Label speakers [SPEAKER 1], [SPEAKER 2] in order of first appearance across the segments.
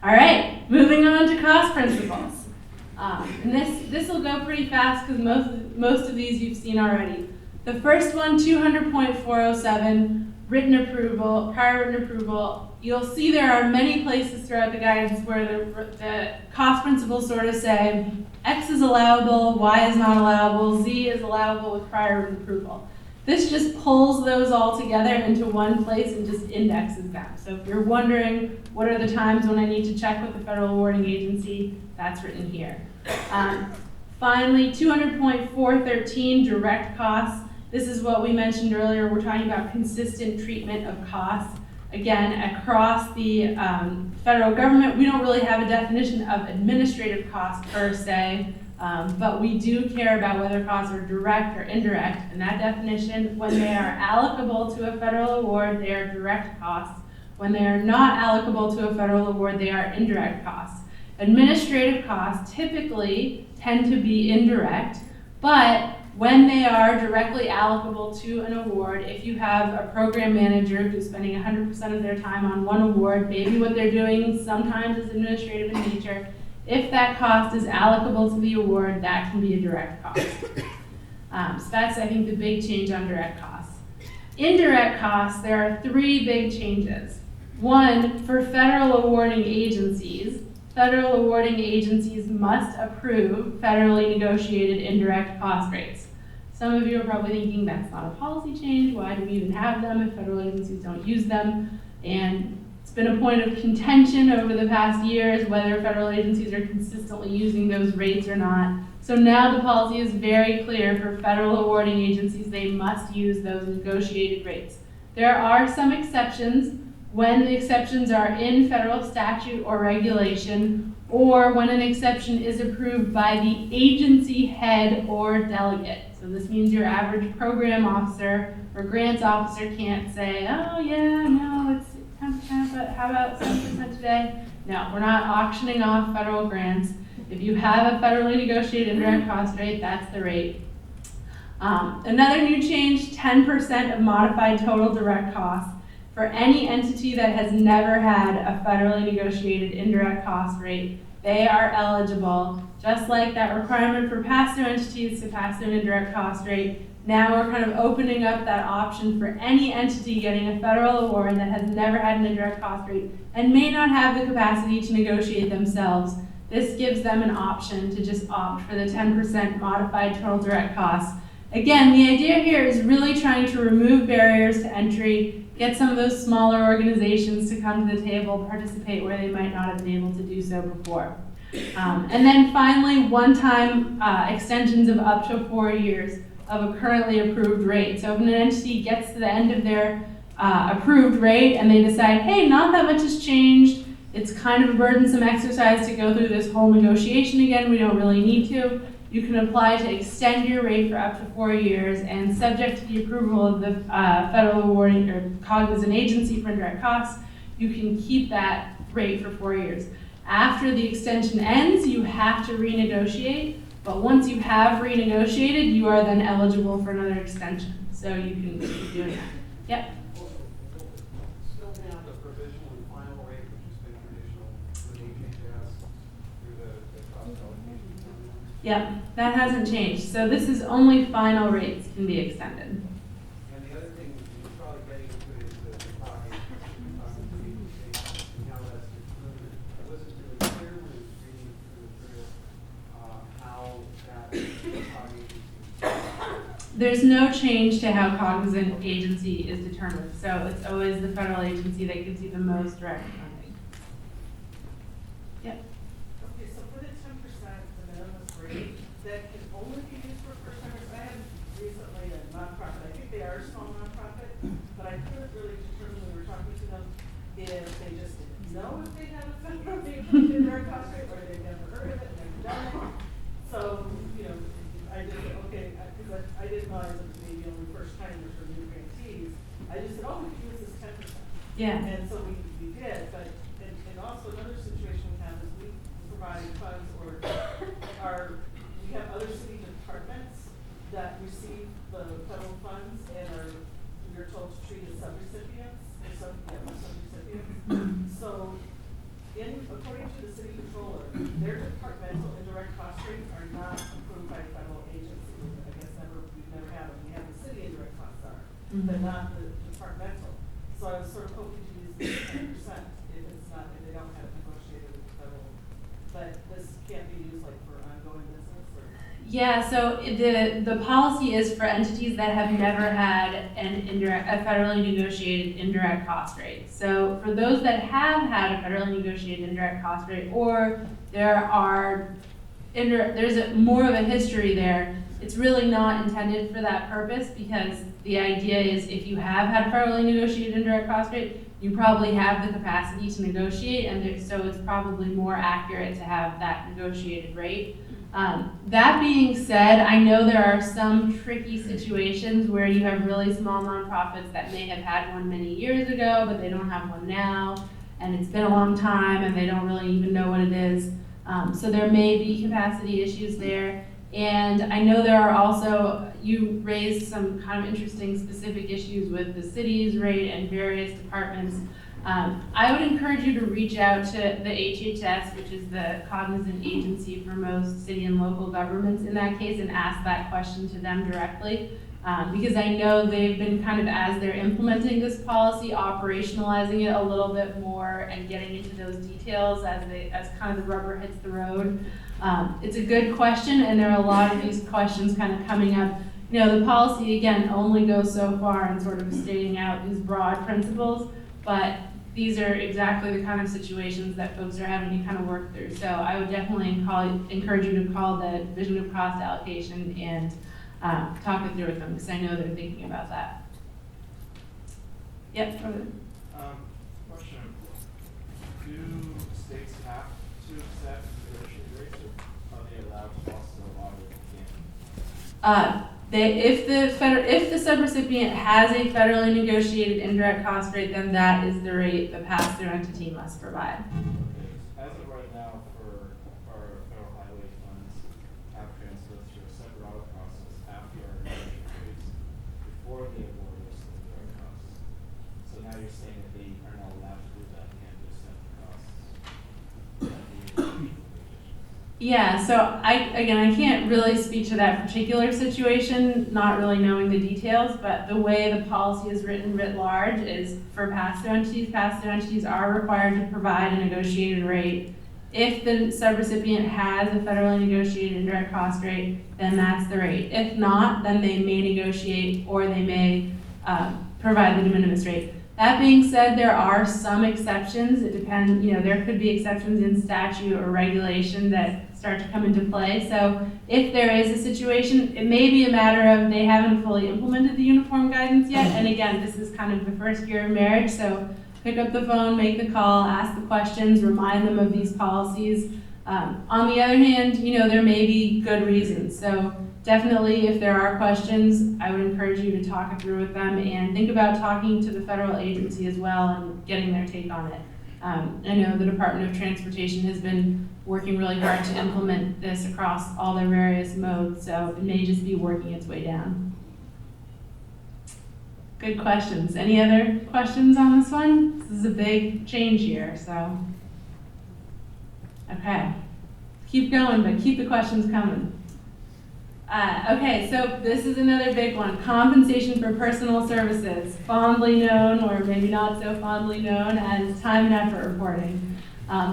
[SPEAKER 1] All right, moving on to cost principles. And this will go pretty fast because most of these you've seen already. The first one, 200.407, written approval, prior written approval. You'll see there are many places throughout the guidance where the cost principles sort of say X is allowable, Y is not allowable, Z is allowable with prior written approval. This just pulls those all together into one place and just indexes them. So if you're wondering what are the times when I need to check with the federal awarding agency, that's written here. Finally, 200.413, direct costs. This is what we mentioned earlier. We're talking about consistent treatment of costs. Again, across the federal government, we don't really have a definition of administrative costs per se, but we do care about whether costs are direct or indirect. And that definition, when they are allocable to a federal award, they are direct costs. When they are not allocable to a federal award, they are indirect costs. Administrative costs typically tend to be indirect, but when they are directly allocable to an award, if you have a program manager who's spending 100% of their time on one award, maybe what they're doing sometimes is administrative in nature, if that cost is allocable to the award, that can be a direct cost. So that's, I think, the big change on direct costs. Indirect costs, there are three big changes. One, for federal awarding agencies must approve federally negotiated indirect cost rates. Some of you are probably thinking that's not a policy change. Why do we even have them if federal agencies don't use them? And it's been a point of contention over the past years whether federal agencies are consistently using those rates or not. So now the policy is very clear for federal awarding agencies, they must use those negotiated rates. There are some exceptions when the exceptions are in federal statute or regulation, or when an exception is approved by the agency head or delegate. So this means your average program officer or grants officer can't say, oh yeah, no, it's 10%, but how about 7% today? No, we're not auctioning off federal grants. If you have a federally negotiated indirect cost rate, that's the rate. Another new change, 10% of modified total direct costs. For any entity that has never had a federally negotiated indirect cost rate, they are eligible, just like that requirement for pass-through entities to pass through an indirect cost rate. Now we're kind of opening up that option for any entity getting a federal award that has never had an indirect cost rate and may not have the capacity to negotiate themselves. This gives them an option to just opt for the 10% modified total direct costs. Again, the idea here is really trying to remove barriers to entry, get some of those smaller organizations to come to the table, participate where they might not have been able to do so before. And then finally, one-time extensions of up to 4 years of a currently approved rate. So if an entity gets to the end of their approved rate and they decide, hey, not that much has changed, it's kind of a burdensome exercise to go through this whole negotiation again, we don't really need to, you can apply to extend your rate for up to 4 years, and subject to the approval of the federal awarding or cognizant agency for indirect costs, you can keep that rate for 4 years. After the extension ends, you have to renegotiate, but once you have renegotiated, you are then eligible for another extension. So you can keep doing that. Yep.
[SPEAKER 2] Still have the provisional and final rate, which has been traditional with HHS through the cost allocation formula.
[SPEAKER 1] Yep, that hasn't changed. So this is only final rates can be extended.
[SPEAKER 2] And the other thing you're probably getting to is the talking and how that's determined. I wasn't really clear when I was reading through the material how that talking.
[SPEAKER 1] There's no change to how cognizant agency is determined. So it's always the federal agency that gives you the most direct funding. Yep.
[SPEAKER 3] Okay, so for the 10%, the minimum rate, that can only be used for first-timers. I had recently a nonprofit, I think they are a small nonprofit, but I couldn't really determine when we were talking to them if they just didn't know if they had a federal indirect cost rate, or they'd never heard of it, never done it. So, you know, I just said, okay, because I didn't realize it was maybe only first-timers or new grantees. I just said, oh, we can use this 10%.
[SPEAKER 1] Yeah.
[SPEAKER 3] And so we did, but, and also another situation we have is we provide funds or we have other city departments that receive the federal funds and we're told to treat as subrecipients, or subrecipients. So according to the city controller, their departmental indirect cost rates are not approved by federal agencies. I guess we've never had them. We have the city indirect costs are, but not the departmental. So I was sort of hoping to use this 10% if they don't have negotiated with the federal. But this can't be used like for ongoing business or?
[SPEAKER 1] Yeah, so the policy is for entities that have never had a federally negotiated indirect cost rate. So for those that have had a federally negotiated indirect cost rate, or there's more of a history there, it's really not intended for that purpose, because the idea is if you have had a federally negotiated indirect cost rate, you probably have the capacity to negotiate, and so it's probably more accurate to have that negotiated rate. That being said, I know there are some tricky situations where you have really small nonprofits that may have had one many years ago, but they don't have one now, and it's been a long time, and they don't really even know what it is. So there may be capacity issues there. And I know there are also, you raised some kind of interesting specific issues with the city's rate and various departments. I would encourage you to reach out to the HHS, which is the cognizant agency for most city and local governments in that case, and ask that question to them directly. Because I know they've been kind of, as they're implementing this policy, operationalizing it a little bit more and getting into those details as kind of the rubber hits the road. It's a good question, and there are a lot of these questions kind of coming up. You know, the policy, again, only goes so far in sort of stating out these broad principles, but these are exactly the kind of situations that folks are having to kind of work through. So I would definitely encourage you to call the Division of Cost Allocation and talk it through with them, because I know they're thinking about that. Yep.
[SPEAKER 4] Question. Do states have to accept negotiated rates, or are they allowed to also audit
[SPEAKER 1] If the subrecipient has a federally negotiated indirect cost rate, then that is the rate the pass-through entity must provide.
[SPEAKER 4] As of right now, for our federal highway funds, have transferred through a separate audit process after our negotiation rates, before they award us the indirect costs. So now you're saying that they are not allowed to do that, they can't just set the costs.
[SPEAKER 1] Yeah, so I can't really speak to that particular situation, not really knowing the details, but the way the policy is written writ large is for pass-through entities are required to provide a negotiated rate. If the subrecipient has a federally negotiated indirect cost rate, then that's the rate. If not, then they may negotiate, or they may provide the de minimis rate. That being said, there are some exceptions. It depends, there could be exceptions in statute or regulation that start to come into play. So if there is a situation, it may be a matter of they haven't fully implemented the uniform guidance yet. And again, this is kind of the first year of marriage, so pick up the phone, make the call, ask the questions, remind them of these policies. On the other hand, there may be good reasons. So definitely, if there are questions, I would encourage you to talk it through with them and think about talking to the federal agency as well and getting their take on it. I know the Department of Transportation has been working really hard to implement this across all their various modes, so it may just be working its way down. Good questions. Any other questions on this one? This is a big change here, so. Okay. Keep going, but keep the questions coming. Okay, so this is another big one. Compensation for personal services, fondly known, or maybe not so fondly known, as time and effort reporting.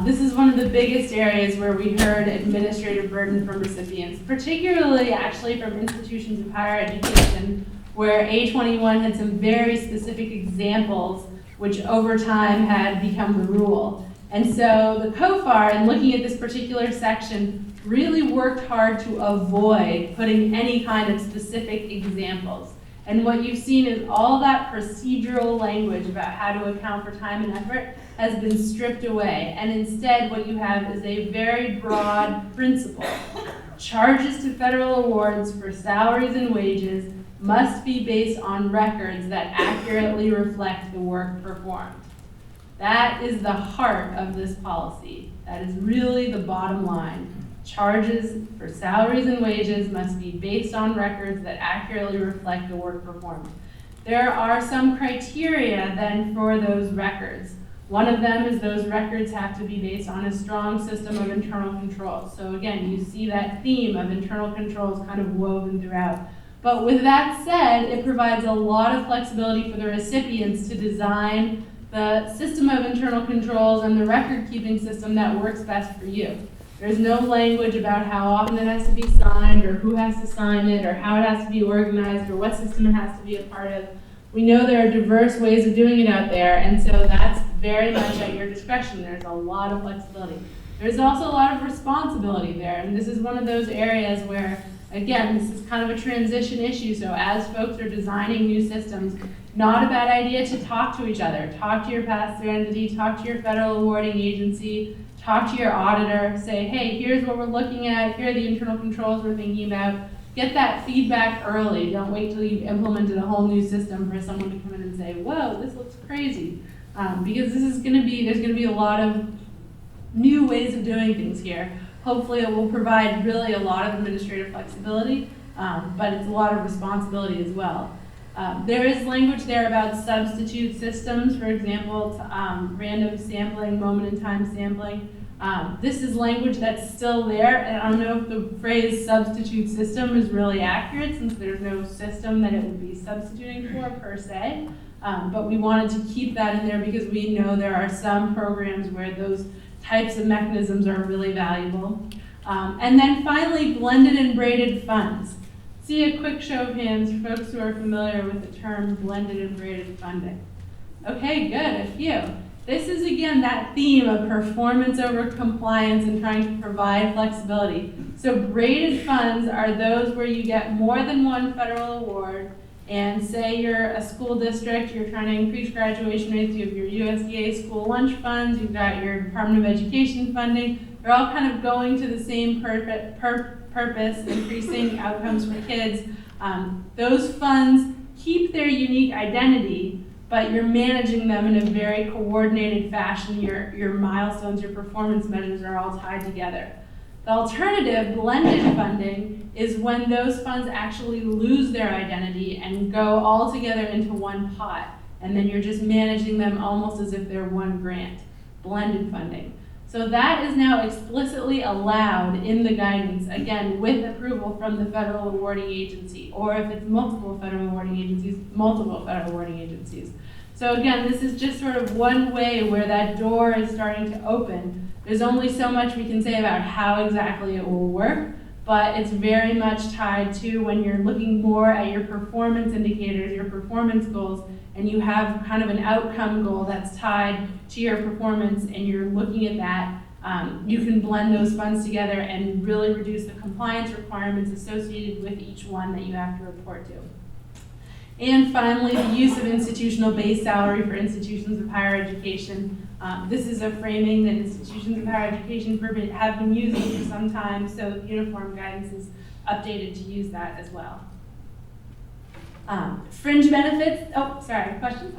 [SPEAKER 1] This is one of the biggest areas where we heard administrative burden from recipients, particularly actually from institutions of higher education, where A21 had some very specific examples which over time had become the rule. And so the COFAR, in looking at this particular section, really worked hard to avoid putting any kind of specific examples. And what you've seen is all that procedural language about how to account for time and effort has been stripped away. And instead, what you have is a very broad principle. Charges to federal awards for salaries and wages must be based on records that accurately reflect the work performed. That is the heart of this policy. That is really the bottom line. Charges for salaries and wages must be based on records that accurately reflect the work performed. There are some criteria then for those records. One of them is those records have to be based on a strong system of internal controls. So again, you see that theme of internal controls kind of woven throughout. But with that said, it provides a lot of flexibility for the recipients to design the system of internal controls and the record-keeping system that works best for you. There's no language about how often it has to be signed, or who has to sign it, or how it has to be organized, or what system it has to be a part of. We know there are diverse ways of doing it out there, and so that's very much at your discretion. There's a lot of flexibility. There's also a lot of responsibility there, and this is one of those areas where, again, this is kind of a transition issue, so as folks are designing new systems, not a bad idea to talk to each other. Talk to your pass-through entity, talk to your federal awarding agency, talk to your auditor, say, hey, here's what we're looking at, here are the internal controls we're thinking about. Get that feedback early. Don't wait till you've implemented a whole new system for someone to come in and say, whoa, this looks crazy. Because there's gonna be a lot of new ways of doing things here. Hopefully it will provide really a lot of administrative flexibility, but it's a lot of responsibility as well. There is language there about substitute systems, for example, random sampling, moment in time sampling. This is language that's still there, and I don't know if the phrase substitute system is really accurate since there's no system that it would be substituting for per se. But we wanted to keep that in there because we know there are some programs where those types of mechanisms are really valuable. And then finally, blended and braided funds. See a quick show of hands for folks who are familiar with the term blended and braided funding. Okay, good, a few. This is again that theme of performance over compliance and trying to provide flexibility. So braided funds are those where you get more than one federal award, and say you're a school district, you're trying to increase graduation rates, you have your USDA school lunch funds, you've got your Department of Education funding, they're all kind of going to the same purpose, increasing outcomes for kids. Those funds keep their unique identity, but you're managing them in a very coordinated fashion. Your milestones, your performance measures are all tied together. The alternative, blended funding, is when those funds actually lose their identity and go all together into one pot, and then you're just managing them almost as if they're one grant. Blended funding. So that is now explicitly allowed in the guidance, again, with approval from the federal awarding agency, or if it's multiple federal awarding agencies, multiple federal awarding agencies. So again, this is just sort of one way where that door is starting to open. There's only so much we can say about how exactly it will work, but it's very much tied to when you're looking more at your performance indicators, your performance goals, and you have kind of an outcome goal that's tied to your performance, and you're looking at that, you can blend those funds together and really reduce the compliance requirements associated with each one that you have to report to. And finally, the use of institutional base salary for institutions of higher education. This is a framing that institutions of higher education have been using for some time, so the uniform guidance is updated to use that as well. Fringe benefits, oh, sorry, question?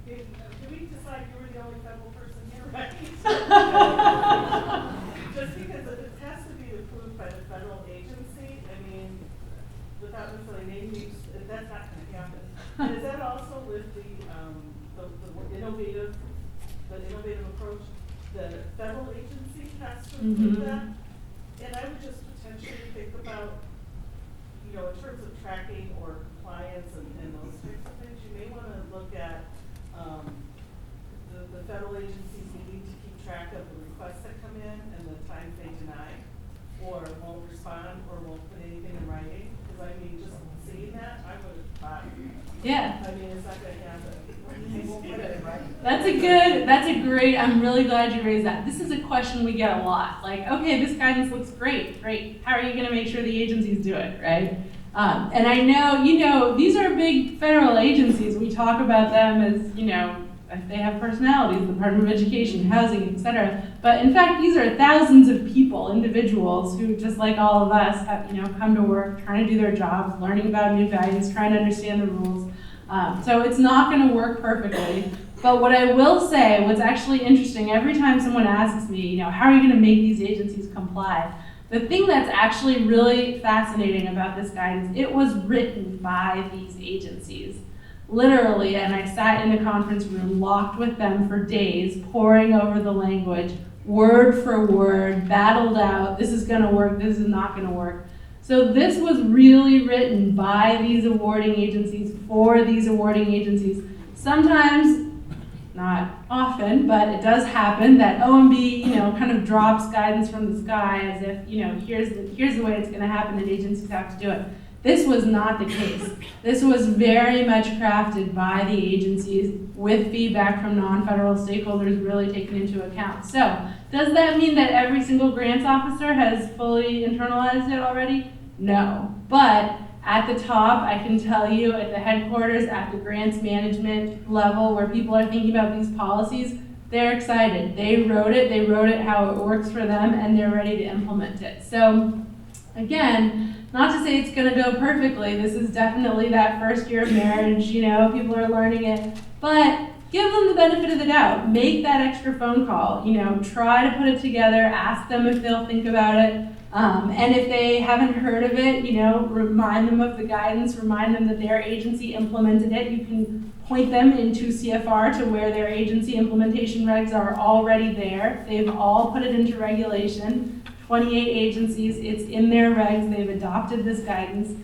[SPEAKER 3] Did we decide you were the only federal person here, right? Just because it has to be approved by the federal agency, I mean, without necessarily naming you, that's not going to happen. And is that also with the innovative approach? The federal agency has to approve that? And I would just potentially think about, in terms of tracking or compliance and those types of things, you may want to look at the federal agencies needing to keep track of the requests that come in and the times they deny, or won't respond, or won't put anything in writing. Because I mean, just seeing that, I would have thought,
[SPEAKER 1] Yeah.
[SPEAKER 3] I mean, it's not going to happen. They won't put it in writing.
[SPEAKER 1] That's a great, I'm really glad you raised that. This is a question we get a lot. Like, okay, this guidance looks great. How are you going to make sure the agencies do it, right? And I know, these are big federal agencies. We talk about them as, if they have personalities, the Department of Education, Housing, et cetera. But in fact, these are thousands of people, individuals who, just like all of us, have, come to work, trying to do their jobs, learning about new guidance, trying to understand the rules. So it's not going to work perfectly. But what I will say, what's actually interesting, every time someone asks me, how are you going to make these agencies comply? The thing that's actually really fascinating about this guidance, it was written by these agencies. literally, and I sat in the conference room, locked with them for days, poring over the language, word for word, battled out, this is gonna work, this is not gonna work. So this was really written by these awarding agencies for these awarding agencies. Sometimes, not often, but it does happen that OMB, kind of drops guidance from the sky as if, here's the way it's gonna happen and agencies have to do it. This was not the case. This was very much crafted by the agencies with feedback from non-federal stakeholders really taken into account. So, does that mean that every single grants officer has fully internalized it already? No. But at the top, I can tell you at the headquarters, at the grants management level where people are thinking about these policies, they're excited. They wrote it how it works for them, and they're ready to implement it. So, again, not to say it's going to go perfectly. This is definitely that first year of marriage, people are learning it. But give them the benefit of the doubt. Make that extra phone call, try to put it together, ask them if they'll think about it. And if they haven't heard of it, remind them of the guidance, remind them that their agency implemented it. You can point them into CFR to where their agency implementation regs are already there. They've all put it into regulation. 28 agencies, it's in their regs, they've adopted this guidance.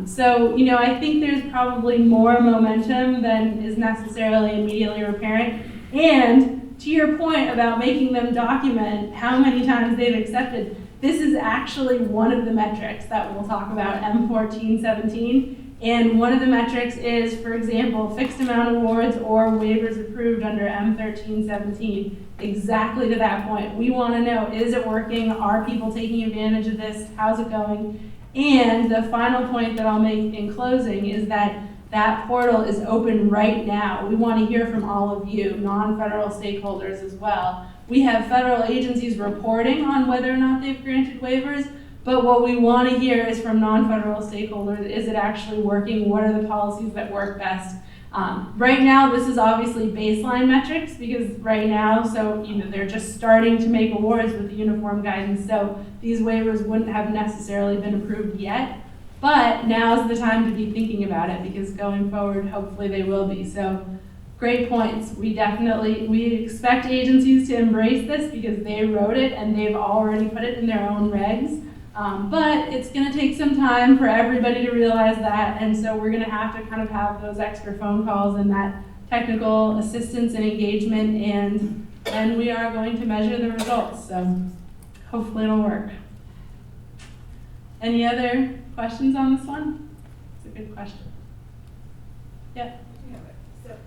[SPEAKER 1] So, I think there's probably more momentum than is necessarily immediately apparent. And to your point about making them document how many times they've accepted, this is actually one of the metrics that we'll talk about, M1417. And one of the metrics is, for example, fixed amount awards or waivers approved under M1317. Exactly to that point. We want to know, is it working? Are people taking advantage of this? How's it going? And the final point that I'll make in closing is that that portal is open right now. We want to hear from all of you, non-federal stakeholders as well. We have federal agencies reporting on whether or not they've granted waivers, but what we want to hear is from non-federal stakeholders, is it actually working? What are the policies that work best? Right now, this is obviously baseline metrics because right now, they're just starting to make awards with the uniform guidance, so these waivers wouldn't have necessarily been approved yet, but now's the time to be thinking about it because going forward, hopefully they will be. So, great points. We expect agencies to embrace this because they wrote it and they've already put it in their own regs. But it's going to take some time for everybody to realize that, and so we're going to have to kind of have those extra phone calls and that technical assistance and engagement, and then we are going to measure the results. So hopefully it'll work. Any other questions on this one? It's a good question. Yeah.
[SPEAKER 5] Yeah, but so,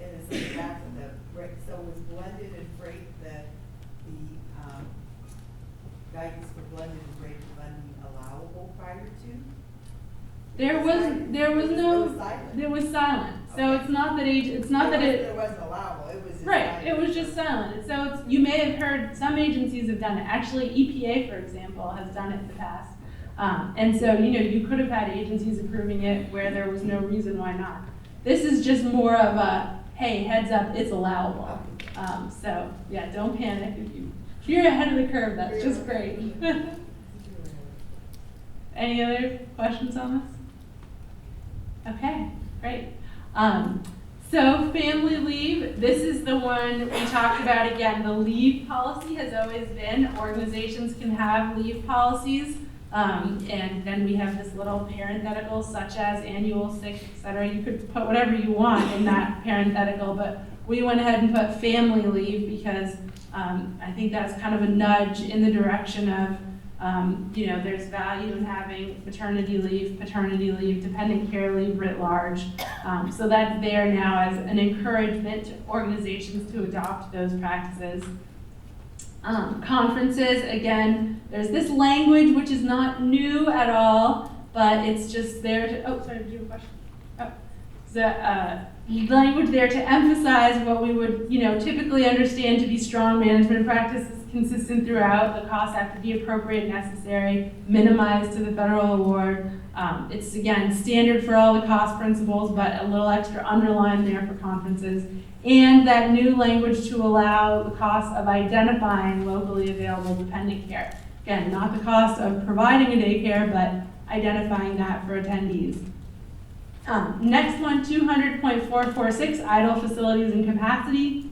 [SPEAKER 5] and it's back to the break, so was blended and freight the guidance for blended and freight funding allowable prior to?
[SPEAKER 1] There was silent. So
[SPEAKER 5] Okay.
[SPEAKER 1] it's not that
[SPEAKER 5] It wasn't allowable, it was just
[SPEAKER 1] right,
[SPEAKER 5] silent.
[SPEAKER 1] it was just silent. So you may have heard some agencies have done it. Actually, EPA, for example, has done it in the past. And so, you could have had agencies approving it where there was no reason why not. This is just more of a, hey, heads up, it's allowable. So yeah, don't panic. If you're ahead of the curve, that's just great. Any other questions on this? Okay, great. So family leave, this is the one we talked about again. The leave policy has always been, organizations can have leave policies, and then we have this little parenthetical such as annual, sick, etc. You could put whatever you want in that parenthetical, but we went ahead and put family leave because I think that's kind of a nudge in the direction of there's value in having maternity leave, paternity leave, dependent care leave writ large. So that's there now as an encouragement to organizations to adopt those practices. Conferences, again, there's this language which is not new at all, but it's just there to, did you have a question? Language there to emphasize what we would, typically understand to be strong management practices consistent throughout. The costs have to be appropriate, necessary, minimized to the federal award. It's, again, standard for all the cost principles, but a little extra underline there for conferences. And that new language to allow the cost of identifying locally available dependent care. Again, not the cost of providing a daycare, but identifying that for attendees. Next one, 200.446, idle facilities and capacity.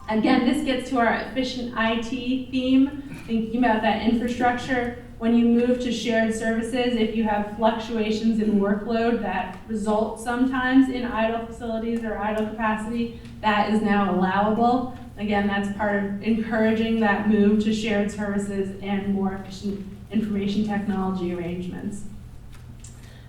[SPEAKER 1] Again, this gets to our efficient IT theme, thinking about that infrastructure. When you move to shared services, if you have fluctuations in workload that result sometimes in idle facilities or idle capacity, that is now allowable. Again, that's part of encouraging that move to shared services and more efficient information technology arrangements.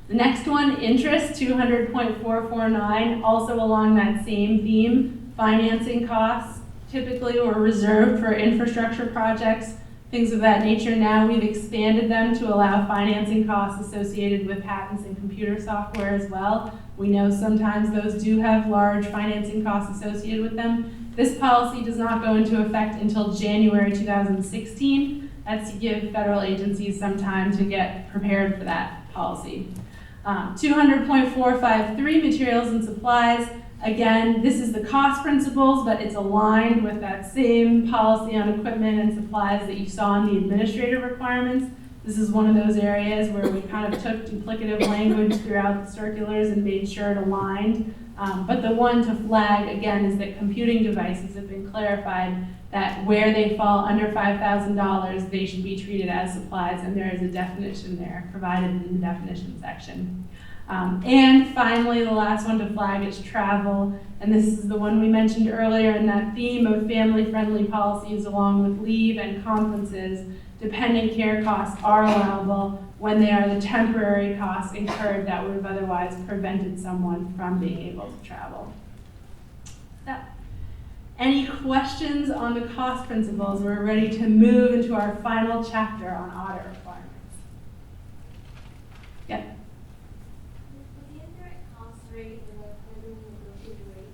[SPEAKER 1] The next one, interest, 200.449, also along that same theme. Financing costs typically were reserved for infrastructure projects, things of that nature. Now we've expanded them to allow financing costs associated with patents and computer software as well. We know sometimes those do have large financing costs associated with them. This policy does not go into effect until January 2016. That's to give federal agencies some time to get prepared for that policy. 200.453, materials and supplies. Again, this is the cost principles, but it's aligned with that same policy on equipment and supplies that you saw in the administrative requirements. This is one of those areas where we kind of took duplicative language throughout the circulars and made sure it aligned. But the one to flag, again, is that computing devices have been clarified that where they fall under $5,000, they should be treated as supplies, and there is a definition there provided in the definition section. And finally, the last one to flag is travel, and this is the one we mentioned earlier in that theme of family-friendly policies along with leave and conferences. Dependent care costs are allowable when they are the temporary costs incurred that would have otherwise prevented someone from being able to travel. So, any questions on the cost principles? We're ready to move into our final chapter on audit requirements. Yep.
[SPEAKER 6] With the indirect cost rate and the federal negotiated rate,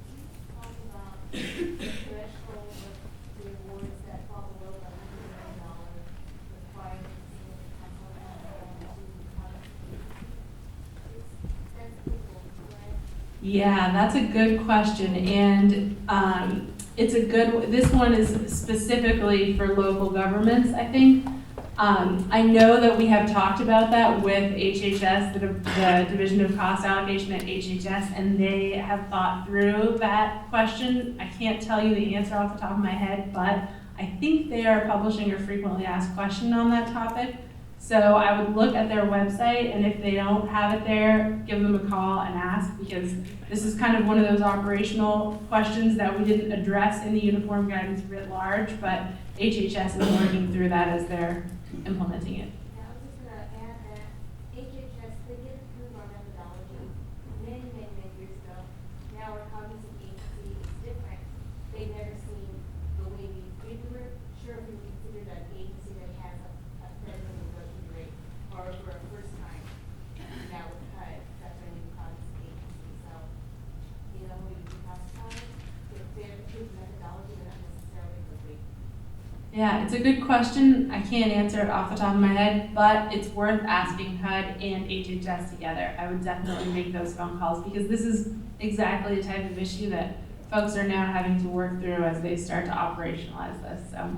[SPEAKER 6] talk about the threshold of the awards that fall below the $100 million requirement to council and
[SPEAKER 1] Yeah, that's a good question, and it's a good, this one is specifically for local governments, I think. I know that we have talked about that with HHS, the Division of Cost Allocation at HHS, and they have thought through that question. I can't tell you the answer off the top of my head, but I think they are publishing a frequently asked question on that topic. So I would look at their website, and if they don't have it there, give them a call and ask, because this is kind of one of those operational questions that we didn't address in the uniform guidance writ large, but HHS is working through that as they're implementing it.
[SPEAKER 6] Yeah, I was just gonna add that HHS, they did approve our methodology many years ago. Now our cognizant agency is different. They've never seen the way we were sure if we considered an agency that has a federal negotiated rate, or if we're a first time, now with HUD, that's our new cognizant agency. So, you know, we classify, if they're approved methodology, they're not necessarily the way.
[SPEAKER 1] Yeah, it's a good question. I can't answer it off the top of my head, but it's worth asking HUD and HHS together. I would definitely make those phone calls, because this is exactly the type of issue that folks are now having to work through as they start to operationalize this. So